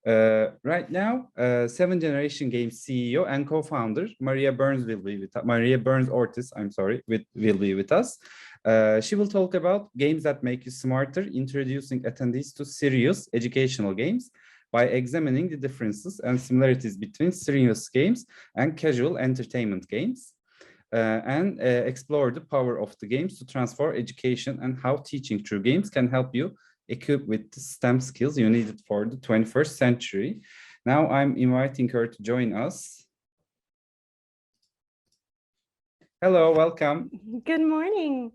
Right now, Seven Generation Games CEO and co-founder Maria Burns will be with Maria Burns Ortiz. I'm sorry, will be with us. She will talk about games that make you smarter, introducing attendees to serious educational games by examining the differences and similarities between serious games and casual entertainment games. And explore the power of the games to transform education and how teaching through games can help you equip with the STEM skills you needed for the 21st century. Now I'm inviting her to join us. Hello, welcome. Good morning.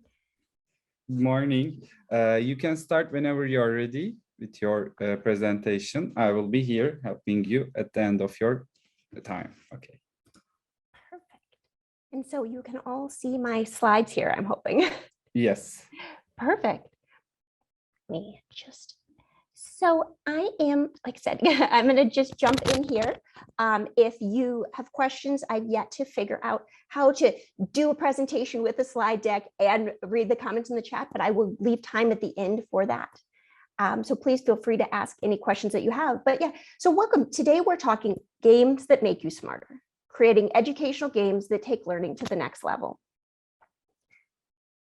Good morning. You can start whenever you're ready with your presentation. I will be here helping you at the end of your time. Okay. And so you can all see my slides here, I'm hoping. Yes. Perfect. So I am, like I said, I'm going to just jump in here. If you have questions, I've yet to figure out how to do a presentation with a slide deck and read the comments in the chat, but I will leave time at the end for that. So please feel free to ask any questions that you have. But yeah, so welcome. Today we're talking games that make you smarter, creating educational games that take learning to the next level.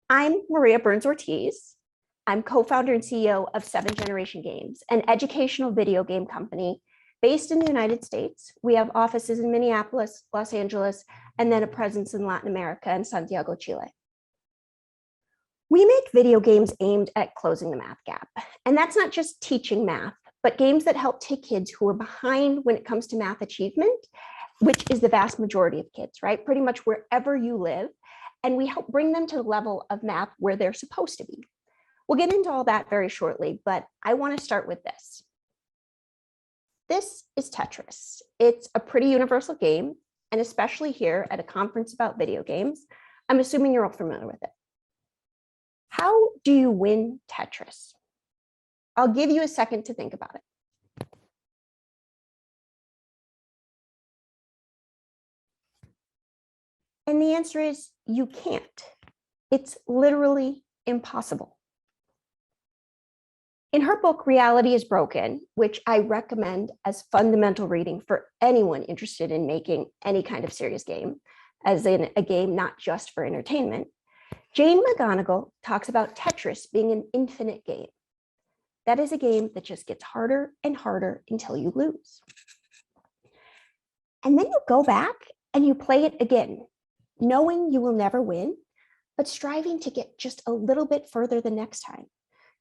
I'm Maria Burns Ortiz. I'm co-founder and CEO of Seven Generation Games, an educational video game company based in the United States. We have offices in Minneapolis, Los Angeles, and then a presence in Latin America and Santiago, Chile. We make video games aimed at closing the math gap. And that's not just teaching math, but games that help take kids who are behind when it comes to math achievement, which is the vast majority of kids, right? Pretty much wherever you live. And we help bring them to the level of math where they're supposed to be. We'll get into all that very shortly, but I want to start with this. This is Tetris. It's a pretty universal game, and especially here at a conference about video games, I'm assuming you're all familiar with it. How do you win Tetris? I'll give you a second to think about it. And the answer is you can't. It's literally impossible. In her book, Reality is Broken, which I recommend as fundamental reading for anyone interested in making any kind of serious game, as in a game not just for entertainment, Jane McGonigal talks about Tetris being an infinite game. That is a game that just gets harder and harder until you lose. And then you go back and you play it again, knowing you will never win, but striving to get just a little bit further the next time,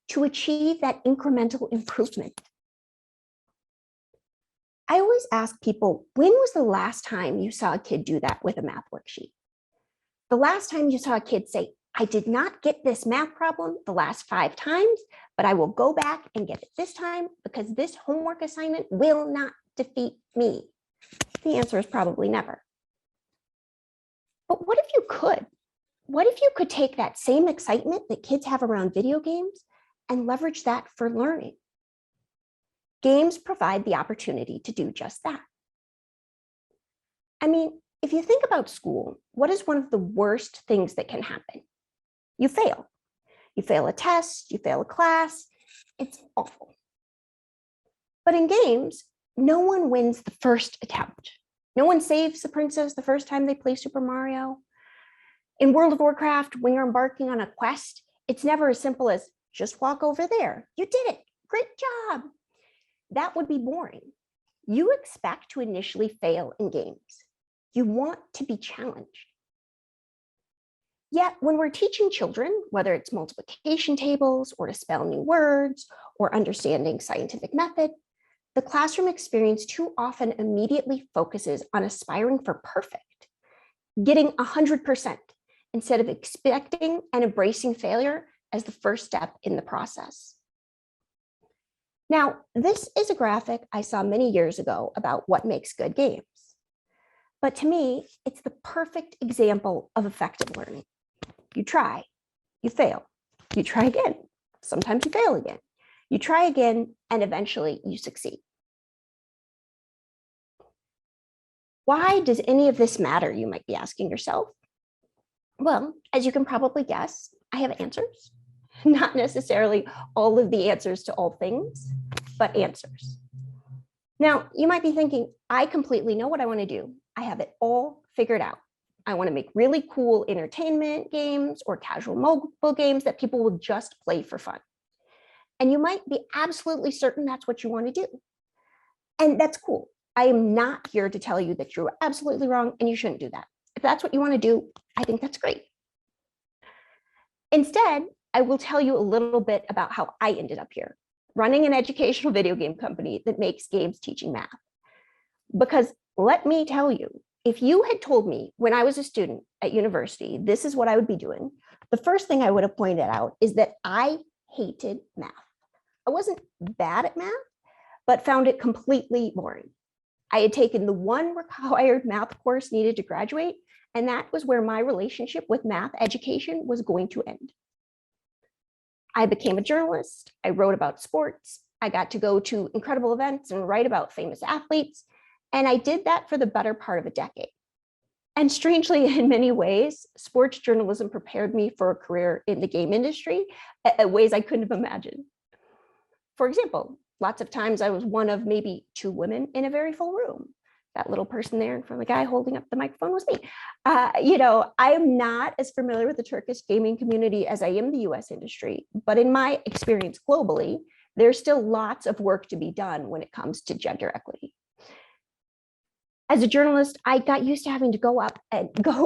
to achieve that incremental improvement. I always ask people, when was the last time you saw a kid do that with a math worksheet? The last time you saw a kid say, I did not get this math problem the last 5 times, but I will go back and get it this time because this homework assignment will not defeat me. The answer is probably never. But what if you could? What if you could take that same excitement that kids have around video games and leverage that for learning? Games provide the opportunity to do just that. I mean, if you think about school, what is one of the worst things that can happen? You fail. You fail a test, you fail a class. It's awful. But in games, no one wins the first attempt. No one saves the princess the first time they play Super Mario. In World of Warcraft, when you're embarking on a quest, it's never as simple as just walk over there. You did it. Great job. That would be boring. You expect to initially fail in games. You want to be challenged. Yet when we're teaching children, whether it's multiplication tables or to spell new words or understanding scientific method, the classroom experience too often immediately focuses on aspiring for perfect, getting 100% instead of expecting and embracing failure as the first step in the process. Now, this is a graphic I saw many years ago about what makes good games. But to me, it's the perfect example of effective learning. You try, you fail, you try again. Sometimes you fail again. You try again, and eventually you succeed. Why does any of this matter, you might be asking yourself? Well, as you can probably guess, I have answers. Not necessarily all of the answers to all things, but answers. Now, you might be thinking, I completely know what I want to do. I have it all figured out. I want to make really cool entertainment games or casual mobile games that people will just play for fun. And you might be absolutely certain that's what you want to do. And that's cool. I am not here to tell you that you're absolutely wrong and you shouldn't do that. If that's what you want to do, I think that's great. Instead, I will tell you a little bit about how I ended up here, running an educational video game company that makes games teaching math. Because let me tell you, if you had told me when I was a student at university, this is what I would be doing, the first thing I would have pointed out is that I hated math. I wasn't bad at math, but found it completely boring. I had taken the one required math course needed to graduate, and that was where my relationship with math education was going to end. I became a journalist. I wrote about sports. I got to go to incredible events and write about famous athletes. And I did that for the better part of a decade. And strangely, in many ways, sports journalism prepared me for a career in the game industry in ways I couldn't have imagined. For example, lots of times I was one of maybe 2 women in a very full room. That little person there in front of the guy holding up the microphone was me. I am not as familiar with the Turkish gaming community as I am the US industry, but in my experience globally, there's still lots of work to be done when it comes to gender equity. As a journalist, I got used to having to go up and go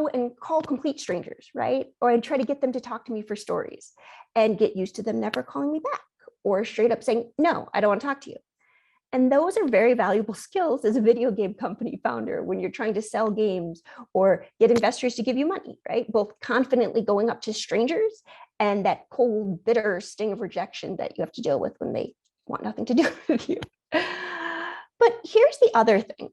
and call complete strangers, right? Or I'd try to get them to talk to me for stories and get used to them never calling me back or straight up saying, no, I don't want to talk to you. And those are very valuable skills as a video game company founder when you're trying to sell games or get investors to give you money, right? Both confidently going up to strangers and that cold, bitter sting of rejection that you have to deal with when they want nothing to do with you. But here's the other thing.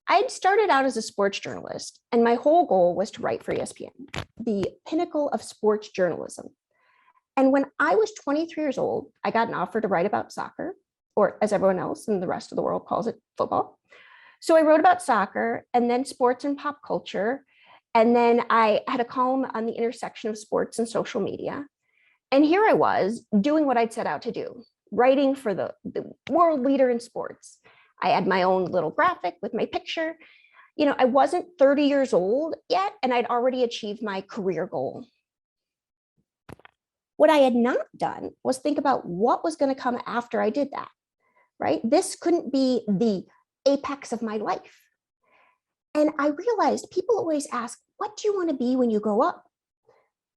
I'd started out as a sports journalist, and my whole goal was to write for ESPN, the pinnacle of sports journalism. And when I was 23 years old, I got an offer to write about soccer, or as everyone else in the rest of the world calls it, football. So I wrote about soccer and then sports and pop culture. And then I had a column on the intersection of sports and social media. And here I was doing what I'd set out to do, writing for the world leader in sports. I had my own little graphic with my picture. I wasn't 30 years old yet, and I'd already achieved my career goal. What I had not done was think about what was going to come after I did that, right? This couldn't be the apex of my life. And I realized people always ask, what do you want to be when you grow up?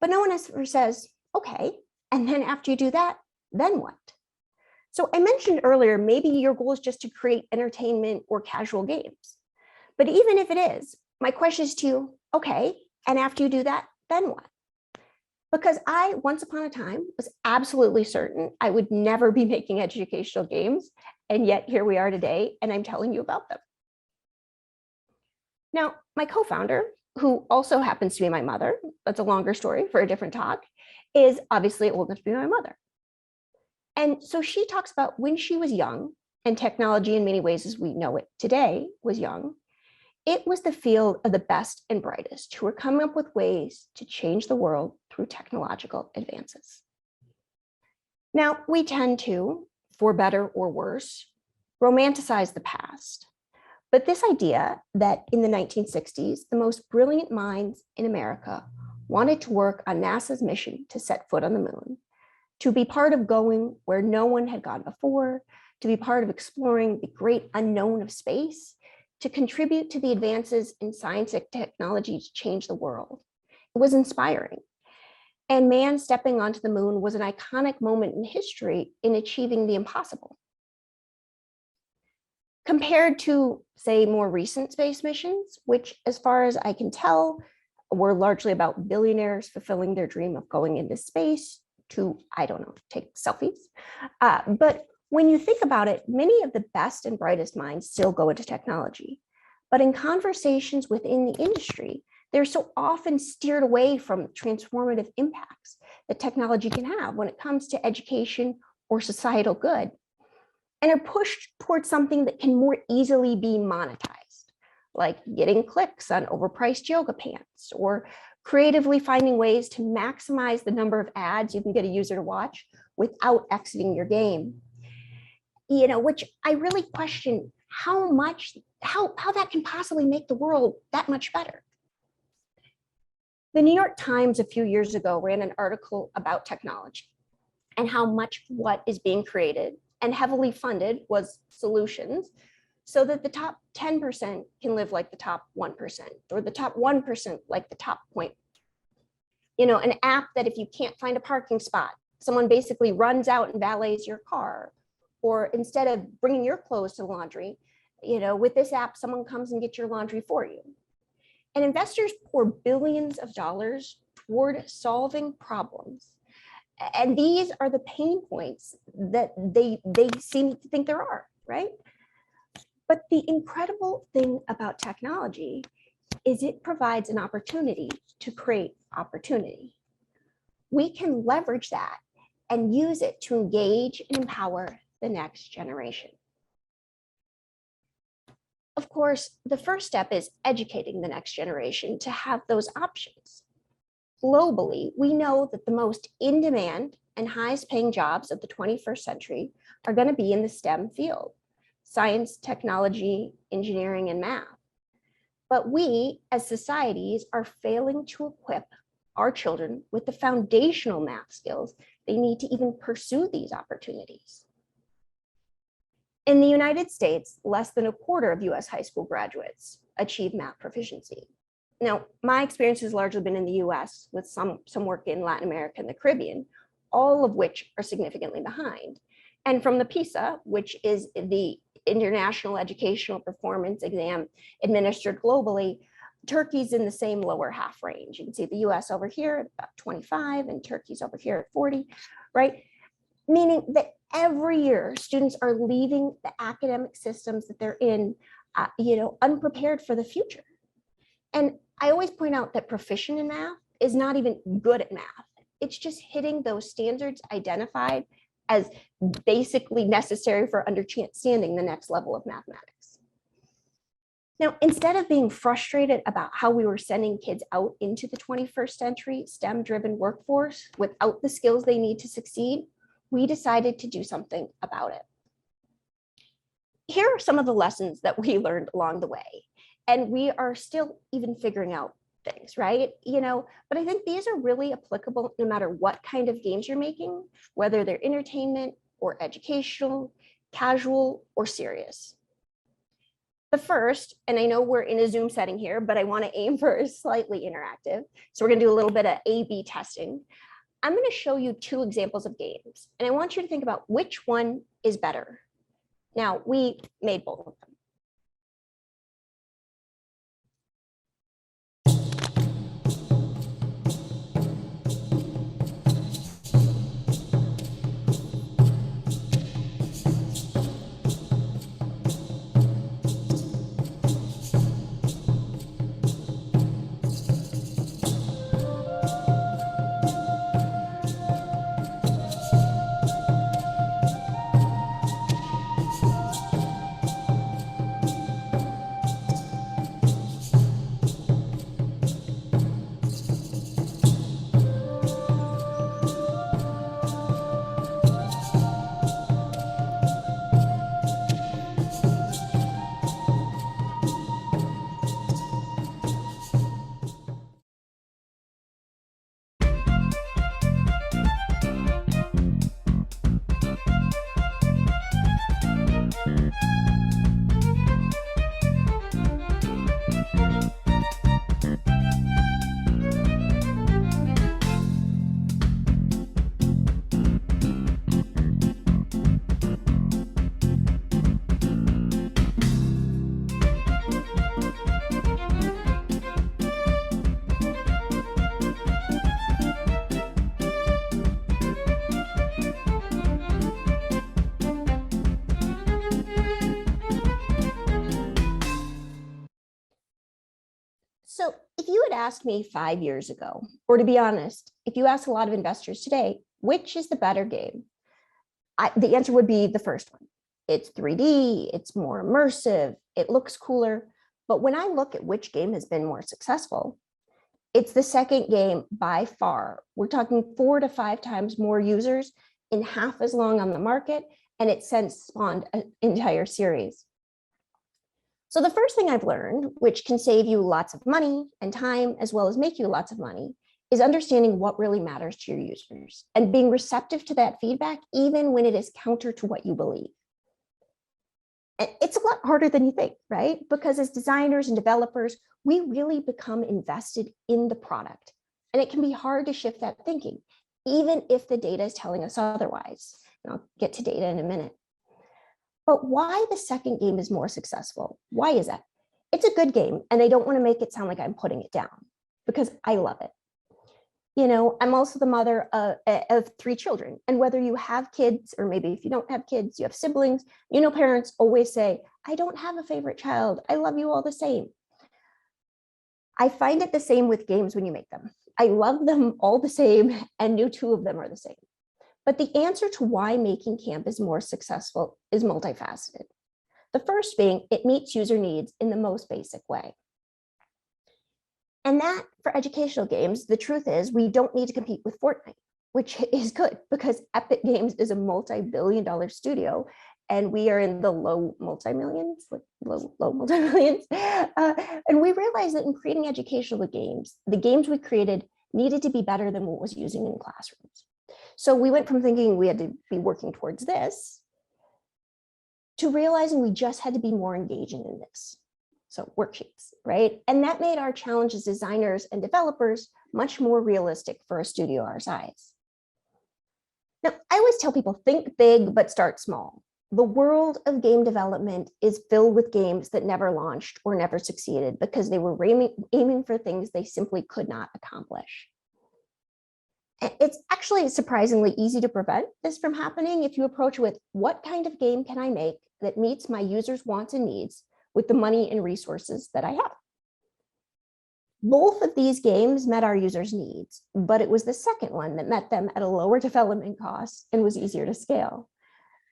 But no one ever says, okay, and then after you do that, then what? So I mentioned earlier, maybe your goal is just to create entertainment or casual games. But even if it is, my question is to you, okay, and after you do that, then what? Because I, once upon a time, was absolutely certain I would never be making educational games. And yet here we are today, and I'm telling you about them. Now, my co-founder, who also happens to be my mother, that's a longer story for a different talk, is obviously old enough to be my mother. And so she talks about when she was young, and technology in many ways as we know it today was young, it was the field of the best and brightest who were coming up with ways to change the world through technological advances. Now, we tend to, for better or worse, romanticize the past. But this idea that in the 1960s, the most brilliant minds in America wanted to work on NASA's mission to set foot on the moon, to be part of going where no one had gone before, to be part of exploring the great unknown of space, to contribute to the advances in science and technology to change the world. It was inspiring. And man stepping onto the moon was an iconic moment in history in achieving the impossible. Compared to, say, more recent space missions, which, as far as I can tell, were largely about billionaires fulfilling their dream of going into space to, I don't know, take selfies. But when you think about it, many of the best and brightest minds still go into technology. But in conversations within the industry, they're so often steered away from transformative impacts that technology can have when it comes to education or societal good, and are pushed towards something that can more easily be monetized, like getting clicks on overpriced yoga pants, or creatively finding ways to maximize the number of ads you can get a user to watch without exiting your game. which I really question how that can possibly make the world that much better. The New York Times a few years ago ran an article about technology and how much what is being created and heavily funded was solutions so that the top 10% can live like the top 1% or the top 1% like the top point. An app that if you can't find a parking spot, someone basically runs out and valets your car. Or instead of bringing your clothes to the laundry, with this app, someone comes and gets your laundry for you. And investors pour billions of dollars toward solving problems. And these are the pain points that they seem to think there are, right? But the incredible thing about technology is it provides an opportunity to create opportunity. We can leverage that and use it to engage and empower the next generation. Of course, the first step is educating the next generation to have those options. Globally, we know that the most in-demand and highest paying jobs of the 21st century are going to be in the STEM field: science, technology, engineering, and math. But we, as societies, are failing to equip our children with the foundational math skills they need to even pursue these opportunities. In the United States, less than a quarter of US high school graduates achieve math proficiency. Now, my experience has largely been in the US with some work in Latin America and the Caribbean, all of which are significantly behind. And from the PISA, which is the International Educational Performance Exam administered globally, Turkey's in the same lower half range. You can see the US over here at about 25 and Turkey's over here at 40, right? Meaning that every year students are leaving the academic systems that they're in, unprepared for the future. And I always point out that proficient in math is not even good at math. It's just hitting those standards identified as basically necessary for understanding the next level of mathematics. Now, instead of being frustrated about how we were sending kids out into the 21st century STEM-driven workforce without the skills they need to succeed, we decided to do something about it. Here are some of the lessons that we learned along the way, and we are still even figuring out things, right? But I think these are really applicable no matter what kind of games you're making, whether they're entertainment or educational, casual, or serious. The first, and I know we're in a Zoom setting here, but I want to aim for slightly interactive. So we're going to do a little bit of A/B testing. I'm going to show you two examples of games, and I want you to think about which one is better. Now, we made both of them. So if you had asked me 5 years ago, or to be honest, if you ask a lot of investors today, which is the better game? The answer would be the first one. It's 3D, it's more immersive, it looks cooler. But when I look at which game has been more successful, it's the second game by far. We're talking 4 to 5 times more users in half as long on the market and it since spawned an entire series. So the first thing I've learned, which can save you lots of money and time, as well as make you lots of money, is understanding what really matters to your users and being receptive to that feedback, even when it is counter to what you believe. It's a lot harder than you think, right? Because as designers and developers, we really become invested in the product. And it can be hard to shift that thinking, even if the data is telling us otherwise. And I'll get to data in a minute. But why the second game is more successful? Why is that? It's a good game, and I don't want to make it sound like I'm putting it down, because I love it. You know, I'm also the mother of 3 children. And whether you have kids, or maybe if you don't have kids, you have siblings, you know, parents always say, I don't have a favorite child. I love you all the same. I find it the same with games when you make them. I love them all the same, and no 2 of them are the same. But the answer to why making camp is more successful is multifaceted. The first being it meets user needs in the most basic way. And that for educational games, the truth is we don't need to compete with Fortnite, which is good because Epic Games is a multi-billion-dollar studio and we are in the low multi-millions, like low multi-millions. And we realized that in creating educational games, the games we created needed to be better than what was using in classrooms. So we went from thinking we had to be working towards this to realizing we just had to be more engaging in this. So worksheets, right? And that made our challenge as designers and developers much more realistic for a studio our size. Now, I always tell people, think big, but start small. The world of game development is filled with games that never launched or never succeeded because they were aiming for things they simply could not accomplish. It's actually surprisingly easy to prevent this from happening if you approach with what kind of game can I make that meets my users' wants and needs with the money and resources that I have. Both of these games met our users' needs, but it was the second one that met them at a lower development cost and was easier to scale.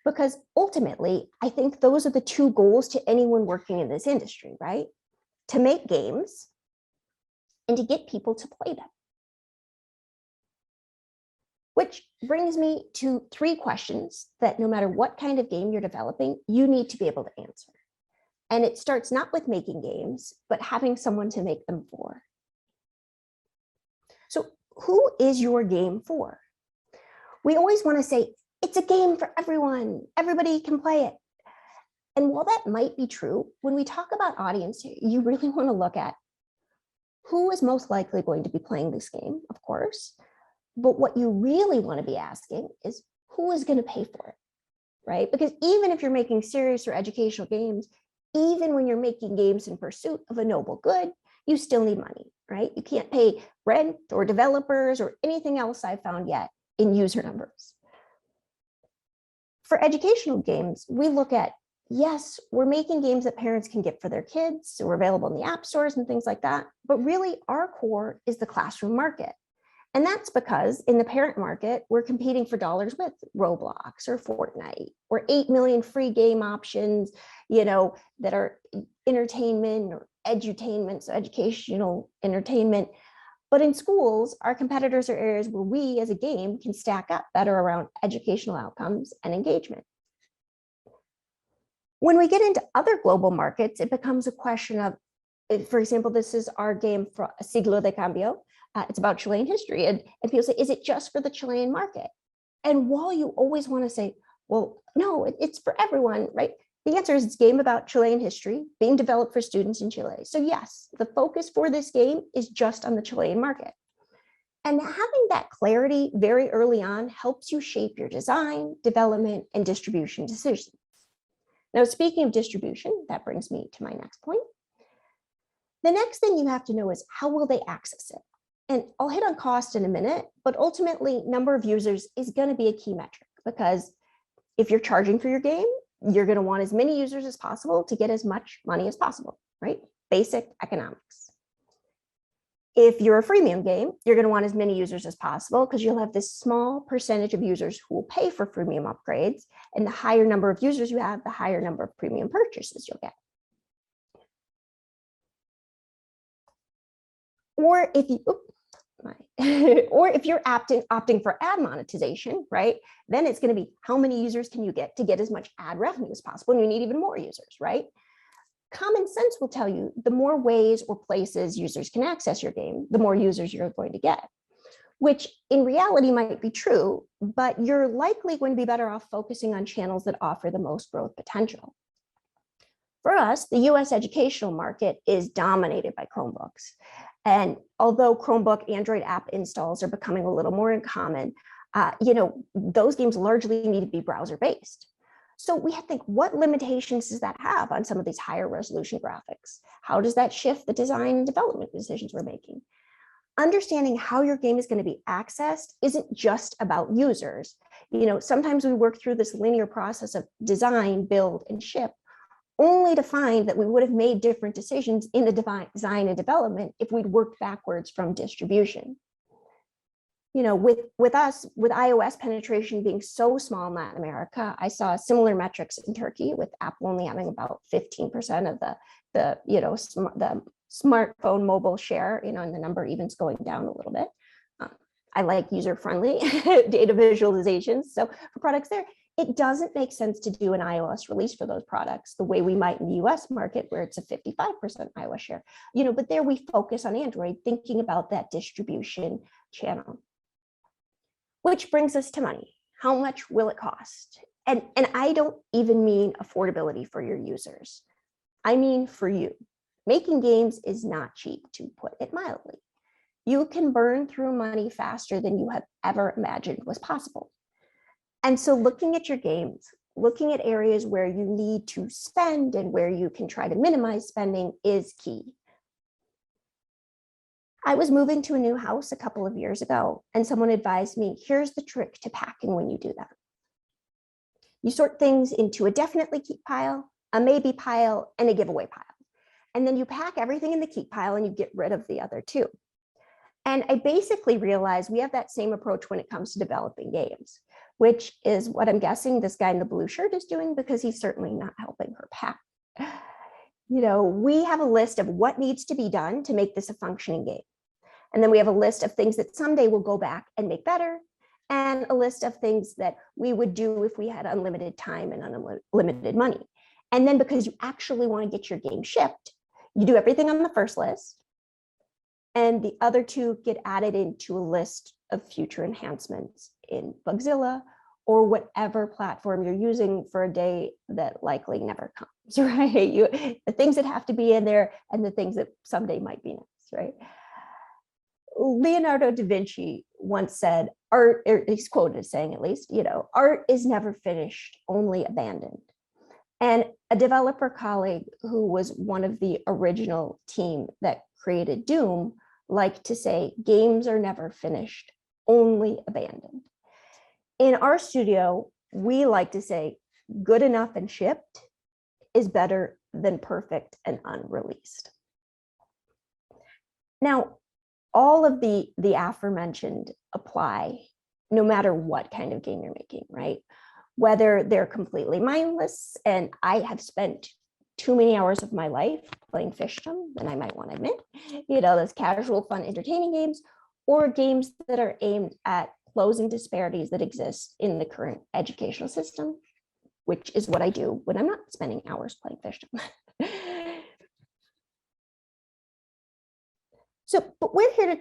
Because ultimately, I think those are the 2 goals to anyone working in this industry, right? To make games and to get people to play them. Which brings me to 3 questions that no matter what kind of game you're developing, you need to be able to answer. And it starts not with making games, but having someone to make them for. So who is your game for? We always want to say, it's a game for everyone. Everybody can play it. And while that might be true, when we talk about audience, you really want to look at who is most likely going to be playing this game, of course. But what you really want to be asking is who is going to pay for it, right? Because even if you're making serious or educational games, even when you're making games in pursuit of a noble good, you still need money, right? You can't pay rent or developers or anything else I've found yet in user numbers. For educational games, we look at, yes, we're making games that parents can get for their kids, so we're available in the app stores and things like that. But really, our core is the classroom market. And that's because in the parent market, we're competing for dollars with Roblox or Fortnite or 8 million free game options, you know, that are entertainment or edutainment, so educational entertainment. But in schools, our competitors are areas where we as a game can stack up better around educational outcomes and engagement. When we get into other global markets, it becomes a question of, for example, this is our game for Siglo de Cambio. It's about Chilean history. And people say, is it just for the Chilean market? And while you always want to say, well, no, it's for everyone, right? The answer is it's a game about Chilean history being developed for students in Chile. So yes, the focus for this game is just on the Chilean market. And having that clarity very early on helps you shape your design, development, and distribution decisions. Now, speaking of distribution, that brings me to my next point. The next thing you have to know is how will they access it? And I'll hit on cost in a minute, but ultimately number of users is going to be a key metric because if you're charging for your game, you're going to want as many users as possible to get as much money as possible, right? Basic economics. If you're a freemium game, you're going to want as many users as possible because you'll have this small percentage of users who will pay for freemium upgrades. And the higher number of users you have, the higher number of premium purchases you'll get. Or if you, or if you're opting for ad monetization, right? Then it's going to be how many users can you get to get as much ad revenue as possible, and you need even more users, right? Common sense will tell you the more ways or places users can access your game, the more users you're going to get, which in reality might be true, but you're likely going to be better off focusing on channels that offer the most growth potential. For us, the US educational market is dominated by Chromebooks. And although Chromebook Android app installs are becoming a little more common, those games largely need to be browser-based. So we have to think, what limitations does that have on some of these higher resolution graphics? How does that shift the design and development decisions we're making? Understanding how your game is going to be accessed isn't just about users. Sometimes we work through this linear process of design, build, and ship, only to find that we would have made different decisions in the design and development if we'd worked backwards from distribution. With us, with iOS penetration being so small in Latin America, I saw similar metrics in Turkey, with Apple only having about 15% of the smartphone mobile share, and the number even's going down a little bit. I like user-friendly data visualizations. So for products there, it doesn't make sense to do an iOS release for those products the way we might in the US market, where it's a 55% iOS share. But there we focus on Android, thinking about that distribution channel. Which brings us to money. How much will it cost? And I don't even mean affordability for your users. I mean for you. Making games is not cheap, to put it mildly. You can burn through money faster than you have ever imagined was possible. And so looking at your games, looking at areas where you need to spend and where you can try to minimize spending is key. I was moving to a new house a couple of years ago, and someone advised me, here's the trick to packing when you do that. You sort things into a definitely keep pile, a maybe pile, and a giveaway pile. And then you pack everything in the keep pile and you get rid of the other two. And I basically realized we have that same approach when it comes to developing games, which is what I'm guessing this guy in the blue shirt is doing, because he's certainly not helping her pack. We have a list of what needs to be done to make this a functioning game. And then we have a list of things that someday we'll go back and make better, and a list of things that we would do if we had unlimited time and unlimited money. And then because you actually want to get your game shipped, you do everything on the first list, and the other two get added into a list of future enhancements in Bugzilla or whatever platform you're using for a day that likely never comes, right? The things that have to be in there and the things that someday might be next, right? Leonardo da Vinci once said, art, or he's quoted as saying at least, art is never finished, only abandoned. And a developer colleague who was one of the original team that created Doom liked to say, games are never finished, only abandoned. In our studio, we like to say, good enough and shipped is better than perfect and unreleased. Now, all of the aforementioned apply no matter what kind of game you're making, right? Whether they're completely mindless, and I have spent too many hours of my life playing Fishdom, and I might want to admit, those casual, fun, entertaining games, or games that are aimed at closing disparities that exist in the current educational system, which is what I do when I'm not spending hours playing Fishdom. But we're here to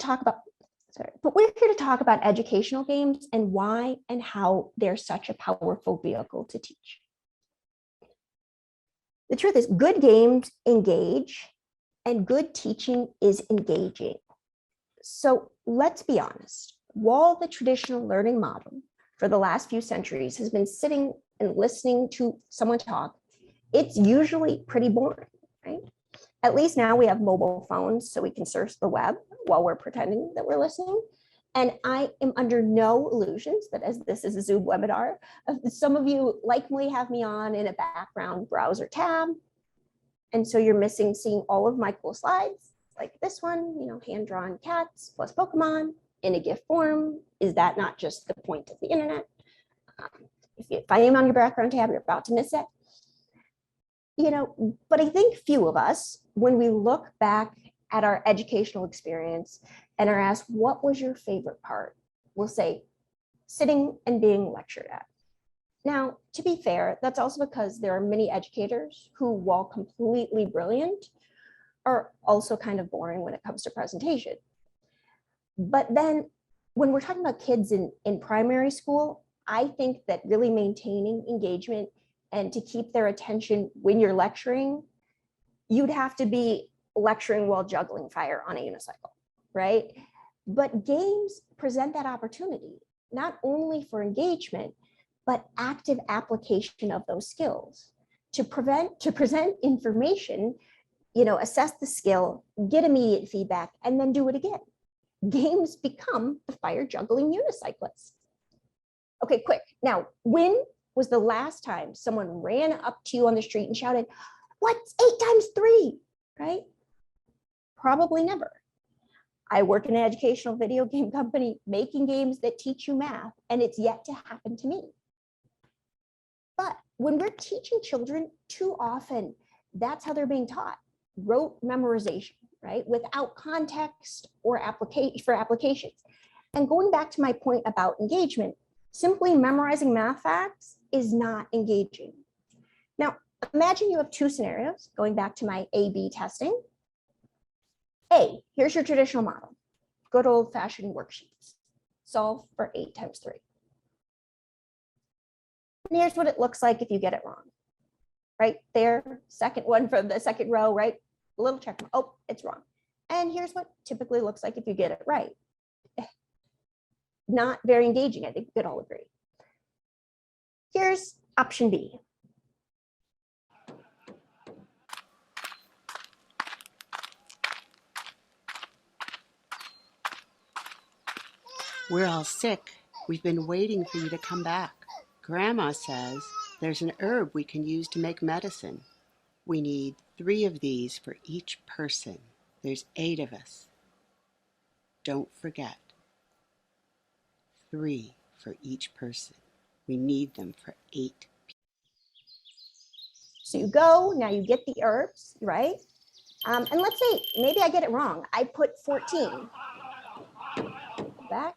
talk about educational games and why and how they're such a powerful vehicle to teach. The truth is, good games engage, and good teaching is engaging. So let's be honest, while the traditional learning model for the last few centuries has been sitting and listening to someone talk, it's usually pretty boring, right? At least now we have mobile phones, so we can search the web while we're pretending that we're listening. And I am under no illusions that, as this is a Zoom webinar, some of you likely have me on in a background browser tab. And so you're missing seeing all of my cool slides, like this one, hand-drawn cats plus Pokemon in a GIF form. Is that not just the point of the internet? If I am on your background tab, you're about to miss it. But I think few of us, when we look back at our educational experience, and are asked, what was your favorite part? We'll say, sitting and being lectured at. Now, to be fair, that's also because there are many educators who, while completely brilliant, are also kind of boring when it comes to presentation. But then when we're talking about kids in primary school, I think that really maintaining engagement and to keep their attention when you're lecturing, you'd have to be lecturing while juggling fire on a unicycle, right? But games present that opportunity, not only for engagement, but active application of those skills to present information, assess the skill, get immediate feedback, and then do it again. Games become the fire juggling unicyclist. Okay, quick. Now, when was the last time someone ran up to you on the street and shouted, "What's 8 times 3?" Right? Probably never. I work in an educational video game company making games that teach you math, and it's yet to happen to me. But when we're teaching children, too often, that's how they're being taught. Rote memorization, right? Without context or applications. And going back to my point about engagement, simply memorizing math facts is not engaging. Now, imagine you have 2 scenarios, going back to my A/B testing. A, here's your traditional model. Good old-fashioned worksheets. Solve for 8 times 3. And here's what it looks like if you get it wrong. Right there, second one from the second row, right? A little check. Oh, it's wrong. And here's what typically looks like if you get it right. Not very engaging, I think we could all agree. Here's option B. We're all sick. We've been waiting for you to come back. Grandma says there's an herb we can use to make medicine. We need 3 of these for each person. There's 8 of us. Don't forget. 3 for each person. We need them for 8 people. So you go, now you get the herbs, right? And let's say maybe I get it wrong. I put 14. Back.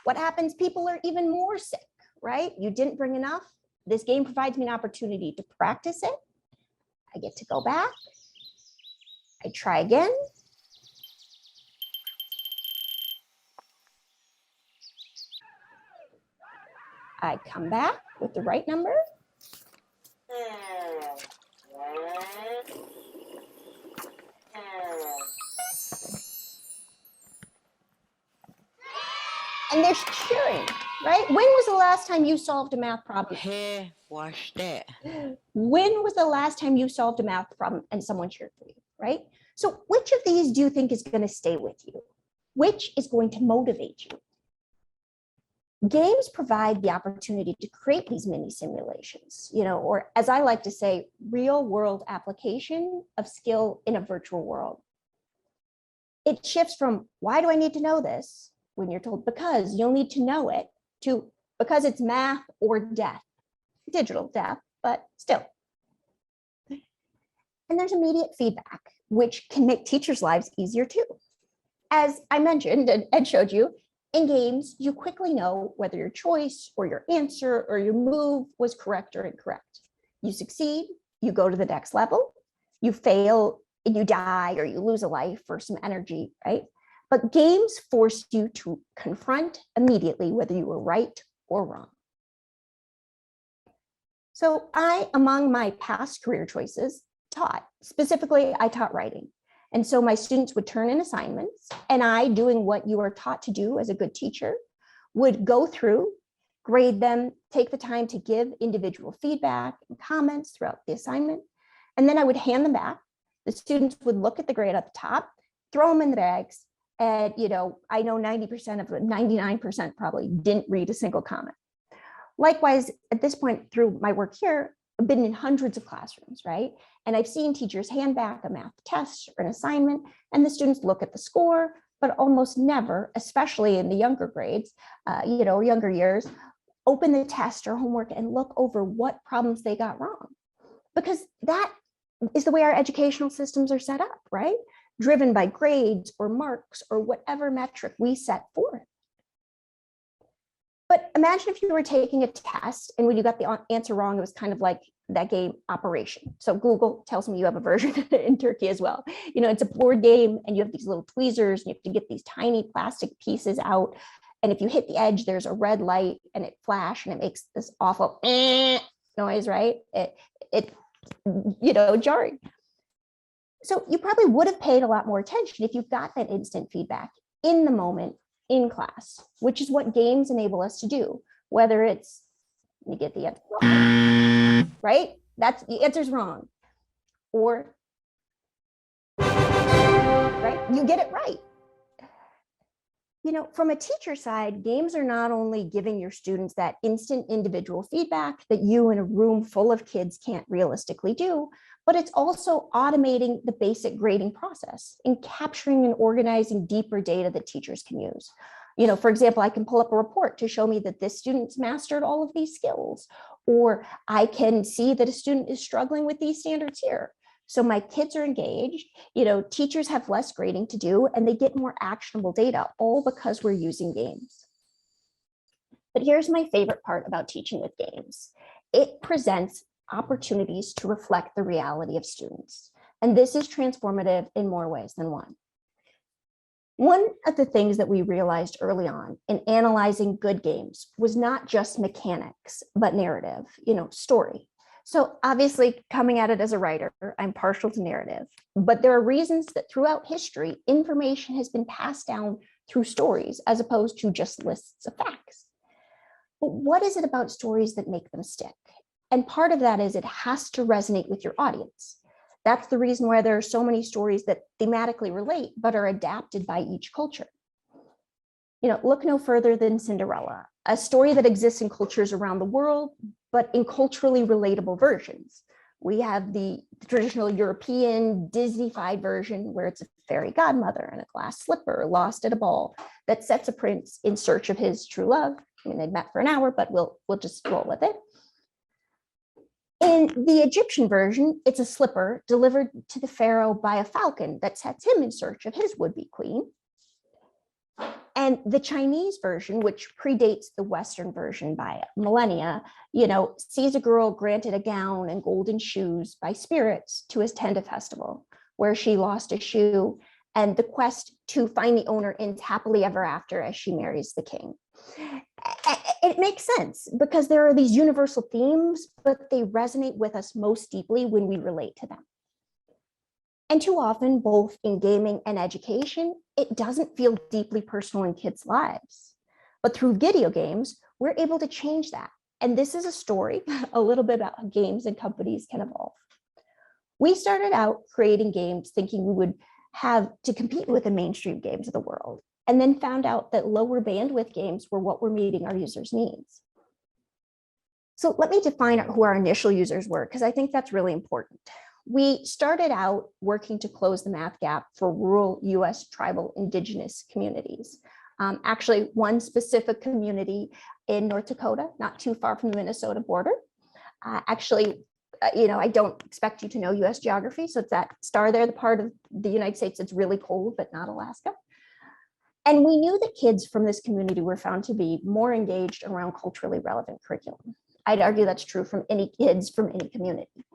What happens? People are even more sick, right? You didn't bring enough. This game provides me an opportunity to practice it. I get to go back. I try again. I come back with the right number. And there's cheering, right? When was the last time you solved a math problem? Hey, wash that. When was the last time you solved a math problem and someone cheered for you, right? So which of these do you think is going to stay with you? Which is going to motivate you? Games provide the opportunity to create these mini simulations, or as I like to say, real world application of skill in a virtual world. It shifts from, why do I need to know this? When you're told, because you'll need to know it, to because it's math or death, digital death, but still. And there's immediate feedback, which can make teachers' lives easier too. As I mentioned and showed you, in games, you quickly know whether your choice or your answer or your move was correct or incorrect. You succeed, you go to the next level. You fail, and you die, or you lose a life or some energy, right? But games force you to confront immediately whether you were right or wrong. So among my past career choices, taught. Specifically, I taught writing. And so my students would turn in assignments, and I, doing what you are taught to do as a good teacher, would go through, grade them, take the time to give individual feedback and comments throughout the assignment. And then I would hand them back. The students would look at the grade at the top, throw them in the bags. And, I know 90% of them, 99% probably didn't read a single comment. Likewise, at this point through my work here, I've been in hundreds of classrooms, right? And I've seen teachers hand back a math test or an assignment, and the students look at the score, but almost never, especially in the younger grades, or younger years, open the test or homework and look over what problems they got wrong. Because that is the way our educational systems are set up, right? driven by grades or marks or whatever metric we set forth. But imagine if you were taking a test and when you got the answer wrong, it was kind of like that game Operation. So Google tells me you have a version in Turkey as well. You know, it's a board game and you have these little tweezers and you have to get these tiny plastic pieces out. And if you hit the edge, there's a red light and it flashes and it makes this awful noise, right? It you know, jarring. So you probably would have paid a lot more attention if you got that instant feedback in the moment in class, which is what games enable us to do, whether it's you get the answer wrong, right? That's the answer's wrong. Or, right, you get it right. You know, from a teacher side, games are not only giving your students that instant individual feedback that you in a room full of kids can't realistically do, but it's also automating the basic grading process and capturing and organizing deeper data that teachers can use. You know, for example, I can pull up a report to show me that this student's mastered all of these skills, or I can see that a student is struggling with these standards here. So my kids are engaged, you know, teachers have less grading to do and they get more actionable data, all because we're using games. But here's my favorite part about teaching with games. It presents opportunities to reflect the reality of students. And this is transformative in more ways than one. One of the things that we realized early on in analyzing good games was not just mechanics, but narrative, you know, story. So obviously coming at it as a writer, I'm partial to narrative, but there are reasons that throughout history, information has been passed down through stories as opposed to just lists of facts. But what is it about stories that make them stick? And part of that is it has to resonate with your audience. That's the reason why there are so many stories that thematically relate, but are adapted by each culture. You know, look no further than Cinderella, a story that exists in cultures around the world, but in culturally relatable versions. We have the traditional European Disney-fied version where it's a fairy godmother and a glass slipper lost at a ball that sets a prince in search of his true love. I mean, they'd met for an hour, but we'll just roll with it. In the Egyptian version, it's a slipper delivered to the pharaoh by a falcon that sets him in search of his would-be queen. And the Chinese version, which predates the Western version by millennia, you know, sees a girl granted a gown and golden shoes by spirits to attend a festival where she lost a shoe, and the quest to find the owner ends happily ever after as she marries the king. It makes sense because there are these universal themes, but they resonate with us most deeply when we relate to them. And too often, both in gaming and education, it doesn't feel deeply personal in kids' lives. But through video games, we're able to change that. And this is a story a little bit about how games and companies can evolve. We started out creating games thinking we would have to compete with the mainstream games of the world, and then found out that lower bandwidth games were what were meeting our users' needs. So let me define who our initial users were, because I think that's really important. We started out working to close the math gap for rural US tribal indigenous communities. Actually, one specific community in North Dakota, not too far from the Minnesota border. You know, I don't expect you to know US geography, so it's that star there, the part of the United States that's really cold, but not Alaska. And we knew that kids from this community were found to be more engaged around culturally relevant curriculum. I'd argue that's true from any kids from any community,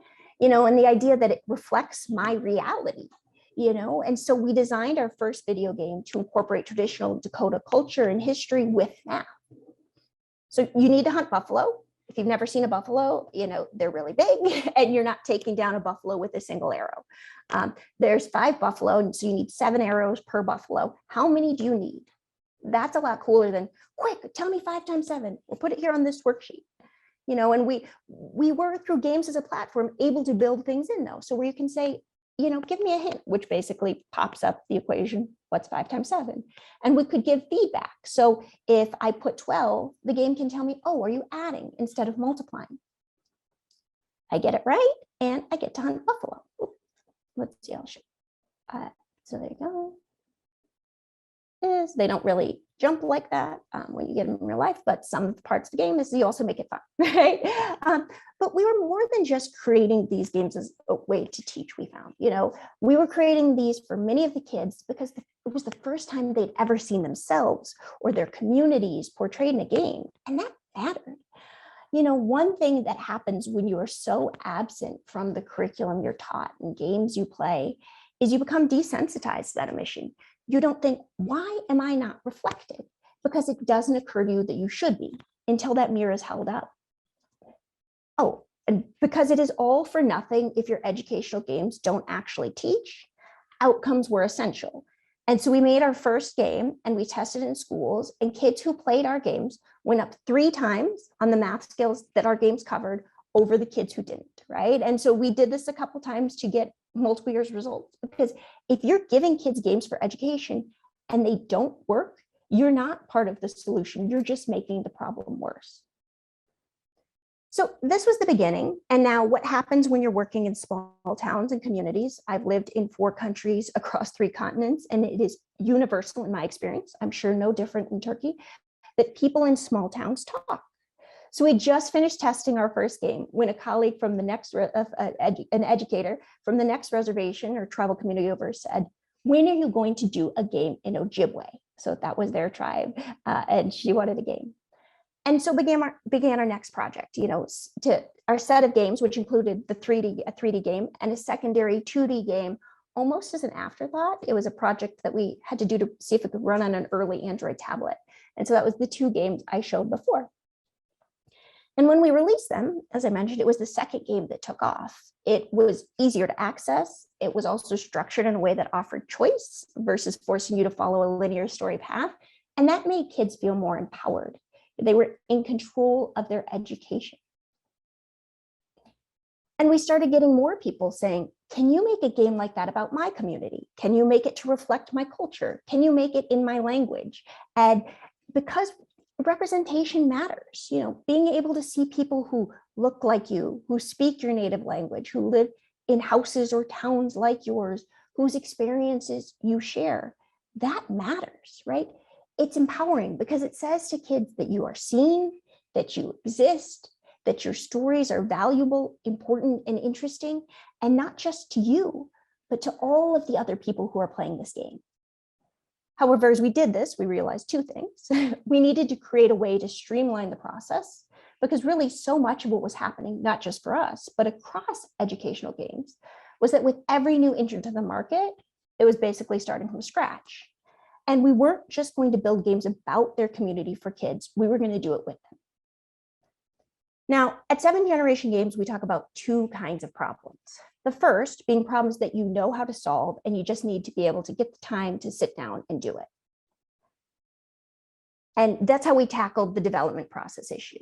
you know, and the idea that it reflects my reality, you know, and so we designed our first video game to incorporate traditional Dakota culture and history with math. So you need to hunt buffalo. If you've never seen a buffalo, you know, they're really big and you're not taking down a buffalo with a single arrow. There's 5 buffalo, and so you need 7 arrows per buffalo. How many do you need? That's a lot cooler than, quick, tell me 5 times 7. We'll put it here on this worksheet. You know, and we were, through games as a platform, able to build things in though. So where you can say, you know, give me a hint, which basically pops up the equation, what's 5 times 7? And we could give feedback. So if I put 12, the game can tell me, oh, are you adding instead of multiplying? I get it right, and I get to hunt buffalo. Ooh, let's see, I'll show. So there you go. is. They don't really jump like that when you get them in real life, but some parts of the game is you also make it fun, right? But we were more than just creating these games as a way to teach, we found. We were creating these for many of the kids because it was the first time they'd ever seen themselves or their communities portrayed in a game, and that mattered. One thing that happens when you are so absent from the curriculum you're taught and games you play is you become desensitized to that emission. You don't think, why am I not reflected? Because it doesn't occur to you that you should be until that mirror is held up. Oh, and because it is all for nothing if your educational games don't actually teach, outcomes were essential. And so we made our first game and we tested it in schools, and kids who played our games went up 3 times on the math skills that our games covered over the kids who didn't, right? And so we did this a couple times to get multiple years results, because if you're giving kids games for education and they don't work, you're not part of the solution. You're just making the problem worse. So this was the beginning. And now what happens when you're working in small towns and communities? I've lived in 4 countries across 3 continents, and it is universal in my experience, I'm sure no different in Turkey, that people in small towns talk. So we just finished testing our first game when a colleague from the next, an educator from the next reservation or tribal community over said, when are you going to do a game in Ojibwe? So that was their tribe, and she wanted a game. And so began our next project, to our set of games, which included a 3D game and a secondary 2D game, almost as an afterthought. It was a project that we had to do to see if it could run on an early Android tablet. And so that was the 2 games I showed before. And when we released them, as I mentioned, it was the second game that took off. It was easier to access. It was also structured in a way that offered choice versus forcing you to follow a linear story path. And that made kids feel more empowered. They were in control of their education. And we started getting more people saying, can you make a game like that about my community? Can you make it to reflect my culture? Can you make it in my language? And because representation matters, being able to see people who look like you, who speak your native language, who live in houses or towns like yours, whose experiences you share, that matters, right? It's empowering because it says to kids that you are seen, that you exist, that your stories are valuable, important, and interesting, and not just to you, but to all of the other people who are playing this game. However, as we did this, we realized 2 things. We needed to create a way to streamline the process, because really so much of what was happening, not just for us, but across educational games, was that with every new entrant to the market, it was basically starting from scratch. And we weren't just going to build games about their community for kids, we were going to do it with them. Now, at 7 Generation Games, we talk about 2 kinds of problems. The first being problems that you know how to solve, and you just need to be able to get the time to sit down and do it. And that's how we tackled the development process issue,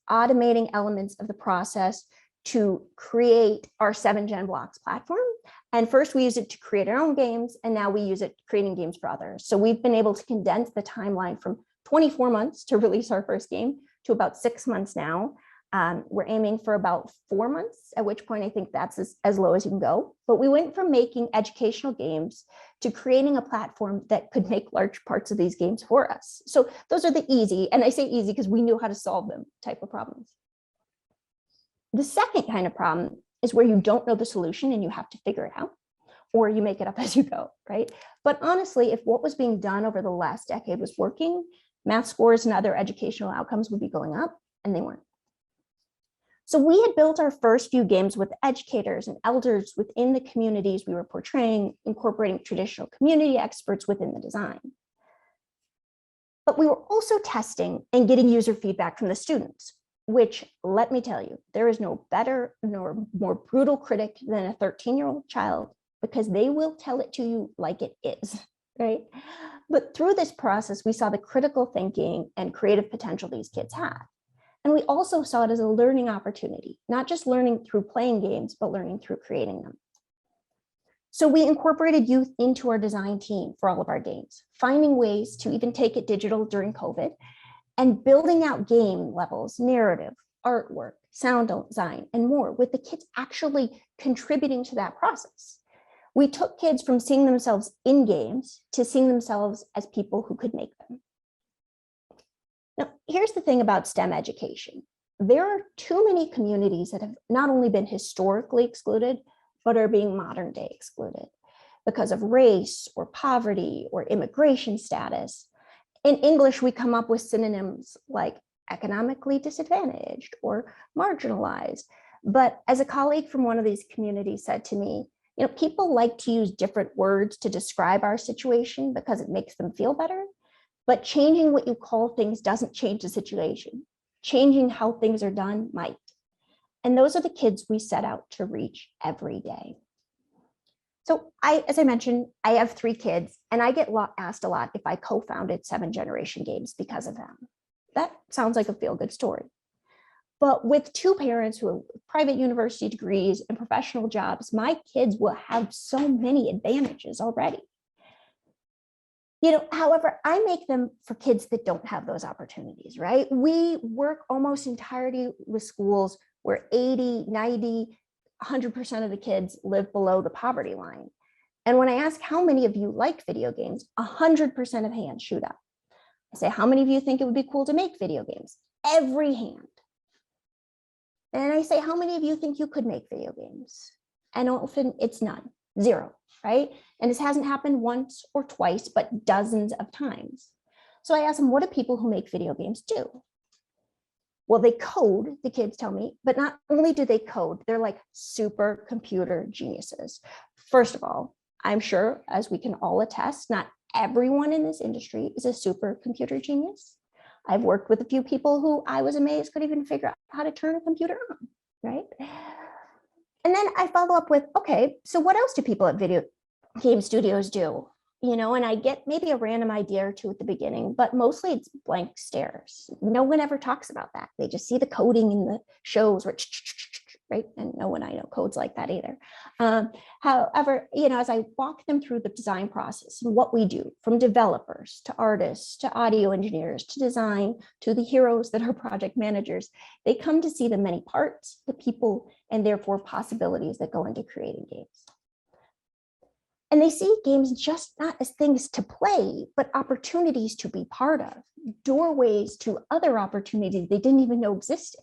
automating elements of the process to create our 7Gen Blocks platform. And first we use it to create our own games, and now we use it creating games for others. So we've been able to condense the timeline from 24 months to release our first game to about 6 months now. We're aiming for about 4 months, at which point I think that's as low as you can go. But we went from making educational games to creating a platform that could make large parts of these games for us. So those are the easy, and I say easy because we knew how to solve them type of problems. The second kind of problem is where you don't know the solution and you have to figure it out, or you make it up as you go, right? But honestly, if what was being done over the last decade was working, math scores and other educational outcomes would be going up, and they weren't. So we had built our first few games with educators and elders within the communities we were portraying, incorporating traditional community experts within the design. But we were also testing and getting user feedback from the students, which, let me tell you, there is no better nor more brutal critic than a 13-year-old child, because they will tell it to you like it is, right? But through this process, we saw the critical thinking and creative potential these kids have. And we also saw it as a learning opportunity, not just learning through playing games, but learning through creating them. So we incorporated youth into our design team for all of our games, finding ways to even take it digital during COVID, and building out game levels, narrative, artwork, sound design, and more, with the kids actually contributing to that process. We took kids from seeing themselves in games to seeing themselves as people who could make them. Now, here's the thing about STEM education. There are too many communities that have not only been historically excluded, but are being modern day excluded because of race or poverty or immigration status. In English, we come up with synonyms like economically disadvantaged or marginalized. But as a colleague from one of these communities said to me, people like to use different words to describe our situation because it makes them feel better. But changing what you call things doesn't change the situation. Changing how things are done might. And those are the kids we set out to reach every day. So as I mentioned, I have 3 kids, and I get asked a lot if I co-founded 7 Generation Games because of them. That sounds like a feel-good story. But with 2 parents who have private university degrees and professional jobs, my kids will have so many advantages already. However, I make them for kids that don't have those opportunities, right? We work almost entirely with schools where 80, 90, 100% of the kids live below the poverty line. And when I ask how many of you like video games, 100% of hands shoot up. I say, how many of you think it would be cool to make video games? Every hand. And I say, how many of you think you could make video games? And often it's none, 0, right? And this hasn't happened once or twice, but dozens of times. So I ask them, what do people who make video games do? Well, they code, the kids tell me, but not only do they code, they're like super computer geniuses. First of all, I'm sure, as we can all attest, not everyone in this industry is a super computer genius. I've worked with a few people who I was amazed could even figure out how to turn a computer on, right? And then I follow up with, okay, so what else do people at video game studios do? And I get maybe a random idea or 2 at the beginning, but mostly it's blank stares. No one ever talks about that. They just see the coding in the shows where, right? And no one I know codes like that either. However, as I walk them through the design process and what we do, from developers to artists to audio engineers to design to the heroes that are project managers, they come to see the many parts, the people, and therefore possibilities that go into creating games. And they see games just not as things to play, but opportunities to be part of, doorways to other opportunities they didn't even know existed.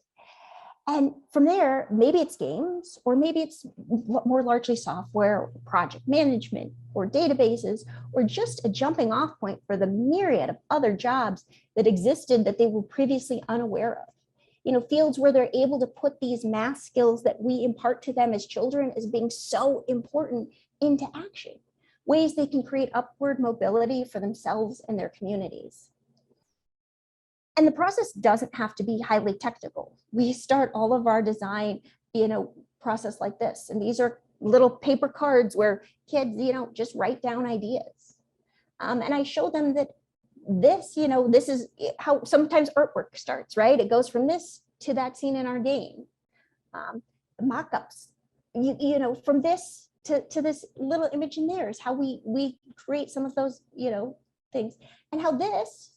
And from there, maybe it's games, or maybe it's more largely software, project management, or databases, or just a jumping off point for the myriad of other jobs that existed that they were previously unaware of. Fields where they're able to put these math skills that we impart to them as children as being so important into action, ways they can create upward mobility for themselves and their communities. And the process doesn't have to be highly technical. We start all of our design, process like this. And these are little paper cards where kids, just write down ideas. And I show them that this is how sometimes artwork starts, right? It goes from this to that scene in our game. Mock-ups, from this to this little image in there is how we create some of those, things. And how this,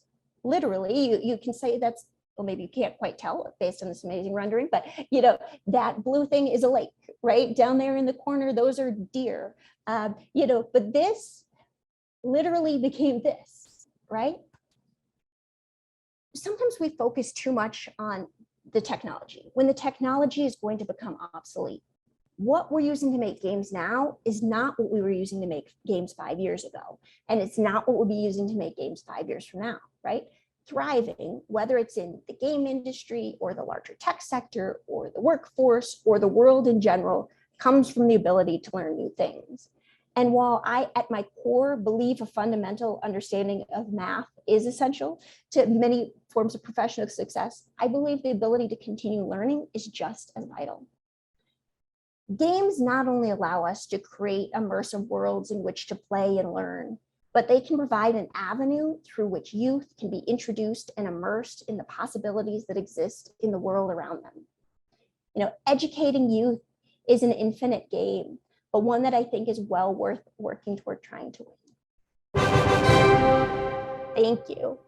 literally, you can say that's, well, maybe you can't quite tell based on this amazing rendering, but that blue thing is a lake, right? Down there in the corner, those are deer, but this literally became this, right? Sometimes we focus too much on the technology when the technology is going to become obsolete. What we're using to make games now is not what we were using to make games 5 years ago. And it's not what we'll be using to make games 5 years from now, right? Thriving, whether it's in the game industry or the larger tech sector or the workforce or the world in general, comes from the ability to learn new things. And while I, at my core, believe a fundamental understanding of math is essential to many forms of professional success, I believe the ability to continue learning is just as vital. Games not only allow us to create immersive worlds in which to play and learn, but they can provide an avenue through which youth can be introduced and immersed in the possibilities that exist in the world around them. Educating youth is an infinite game, but one that I think is well worth working toward trying to win. Thank you.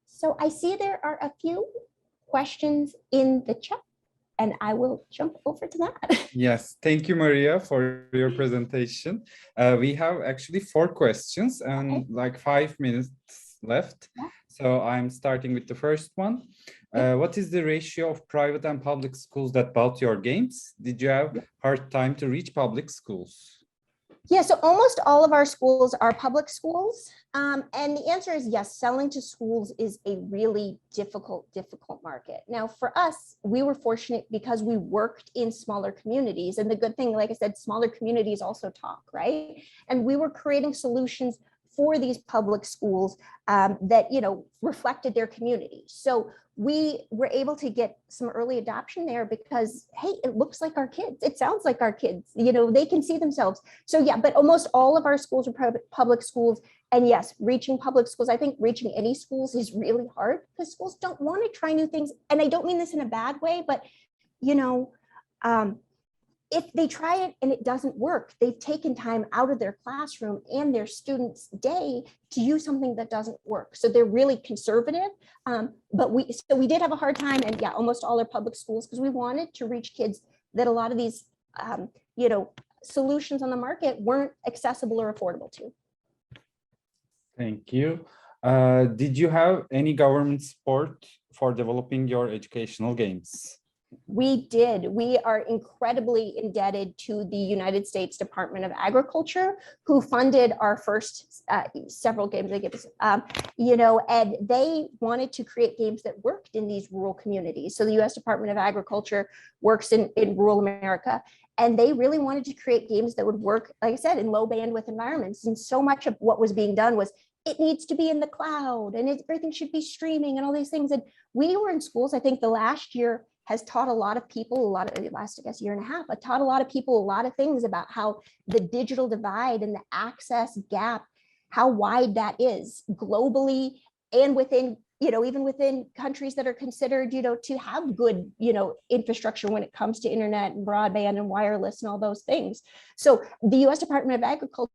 So I see there are a few questions in the chat. and I will jump over to that. Yes, thank you, Maria, for your presentation. We have actually 4 questions and like 5 minutes left. Yeah. So I'm starting with the first one. What is the ratio of private and public schools that bought your games? Did you have hard time to reach public schools? Yeah, so almost all of our schools are public schools. And the answer is yes, selling to schools is a really difficult market. Now, for us, we were fortunate because we worked in smaller communities. And the good thing, like I said, smaller communities also talk, right? And we were creating solutions for these public schools that, reflected their community. So we were able to get some early adoption there because, hey, it looks like our kids. It sounds like our kids, they can see themselves. So yeah, but almost all of our schools are public schools. And yes, reaching public schools, I think reaching any schools is really hard because schools don't want to try new things. And I don't mean this in a bad way, but, if they try it and it doesn't work, they've taken time out of their classroom and their students' day to use something that doesn't work. So they're really conservative. But we did have a hard time, and yeah, almost all are public schools because we wanted to reach kids that a lot of these, solutions on the market weren't accessible or affordable to. Thank you. Did you have any government support for developing your educational games? We did. We are incredibly indebted to the United States Department of Agriculture, who funded our first several games they gave us, and they wanted to create games that worked in these rural communities. So the U.S. Department of Agriculture works in rural America, and they really wanted to create games that would work, like I said, in low bandwidth environments. And so much of what was being done was it needs to be in the cloud and everything should be streaming and all these things. And we were in schools, I think the last year has taught a lot of people, last, I guess, year and a half, I taught a lot of people a lot of things about how the digital divide and the access gap, how wide that is globally and within, even within countries that are considered, to have good, infrastructure when it comes to internet and broadband and wireless and all those things. So the U.S. Department of Agriculture,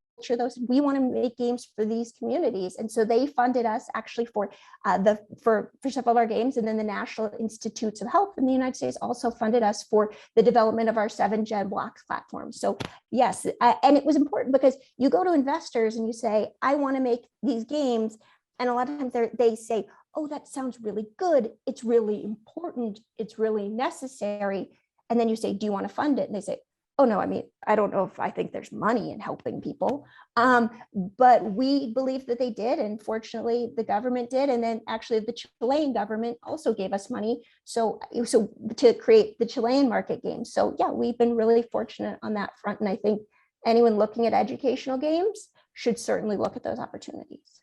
we want to make games for these communities, and so they funded us actually for several of our games, and then the National Institutes of Health in the United States also funded us for the development of our 7Gen blocks platform. So yes, and it was important because you go to investors and you say, I want to make these games, and a lot of times they say, oh, that sounds really good, it's really important, it's really necessary, and then you say, do you want to fund it? And they say, oh no, I don't know if I think there's money in helping people, but we believe that they did, and fortunately the government did, and then actually the Chilean government also gave us money so to create the Chilean market games. So yeah, we've been really fortunate on that front, and I think anyone looking at educational games should certainly look at those opportunities.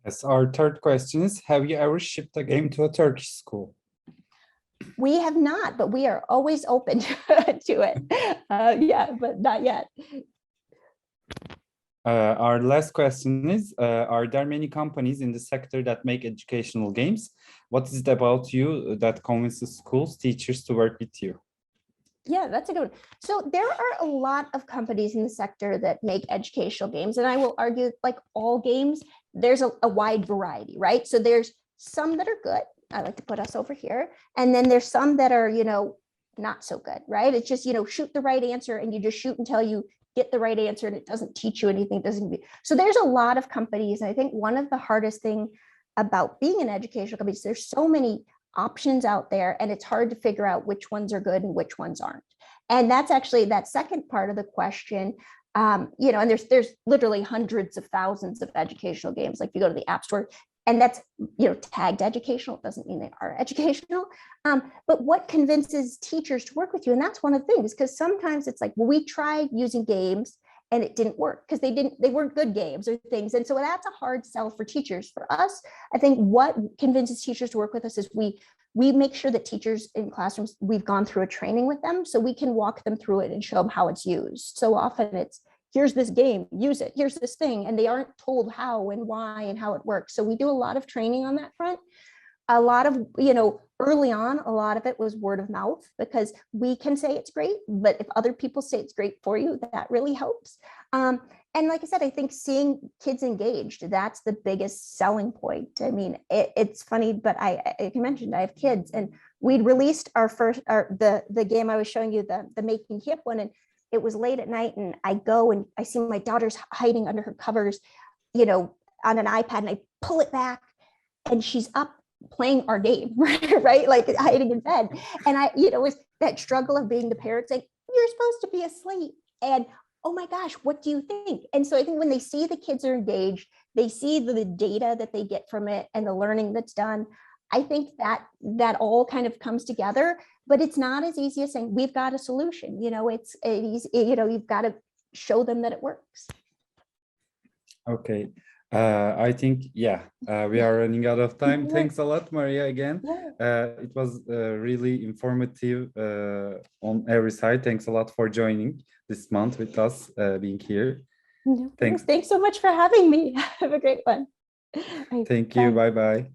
Yes, our third question is, have you ever shipped a game to a Turkish school? We have not, but we are always open to it. Yeah, but not yet. Our last question is, are there many companies in the sector that make educational games? What is it about you that convinces schools, teachers to work with you? Yeah, that's a good one. So there are a lot of companies in the sector that make educational games, and I will argue, like all games, there's a wide variety, right? So there's some that are good. I like to put us over here. And then there's some that are, not so good, right? It's just, shoot the right answer and you just shoot until you get the right answer and it doesn't teach you anything. So there's a lot of companies. And I think one of the hardest thing about being an educational company is there's so many options out there and it's hard to figure out which ones are good and which ones aren't. And that's actually that second part of the question. And there's literally hundreds of thousands of educational games. Like you go to the App Store, and that's tagged educational. It doesn't mean they are educational, but what convinces teachers to work with you? And that's one of the things, because sometimes it's like, well, we tried using games and it didn't work because they weren't good games or things. And so that's a hard sell for teachers. For us, I think what convinces teachers to work with us is we make sure that teachers in classrooms, we've gone through a training with them so we can walk them through it and show them how it's used. So often it's, here's this game, use it, here's this thing, and they aren't told how and why and how it works. So we do a lot of training on that front. A lot of, early on, a lot of it was word of mouth because we can say it's great, but if other people say it's great for you, that really helps. And like I said, I think seeing kids engaged, that's the biggest selling point. I mean, it's funny, but like you mentioned, I have kids, and we'd released the game I was showing you, the making camp one, and it was late at night, and I go and I see my daughter's hiding under her covers, on an iPad, and I pull it back, and she's up playing our game, right? Like hiding in bed. And it was that struggle of being the parent saying, you're supposed to be asleep. And oh my gosh, what do you think? And so I think when they see the kids are engaged, they see the data that they get from it and the learning that's done, I think that all kind of comes together, but it's not as easy as saying, we've got a solution. You've got to show them that it works. Okay. I think, we are running out of time. Thanks a lot, Maria, again. It was really informative on every side. Thanks a lot for joining this month with us, being here. Thanks so much for having me. Have a great one. Thank you. Bye-bye.